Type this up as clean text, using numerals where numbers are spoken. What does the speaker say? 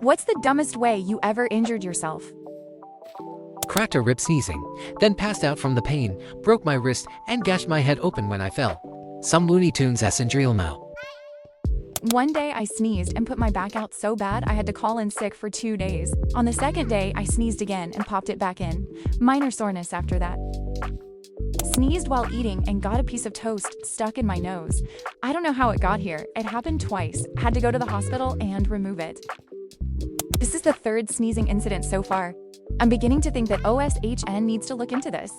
What's the dumbest way you ever injured yourself? Cracked a rib sneezing, then passed out from the pain, broke my wrist, and gashed my head open when I fell. Some Looney Tunes-level drill now. One day I sneezed and put my back out so bad I had to call in sick for 2 days. On the second day, I sneezed again and popped it back in. Minor soreness after that. Sneezed while eating and got a piece of toast stuck in my nose. I don't know how it got here. It happened twice. Had to go to the hospital and remove it. This is the third sneezing incident so far. I'm beginning to think that OSHN needs to look into this.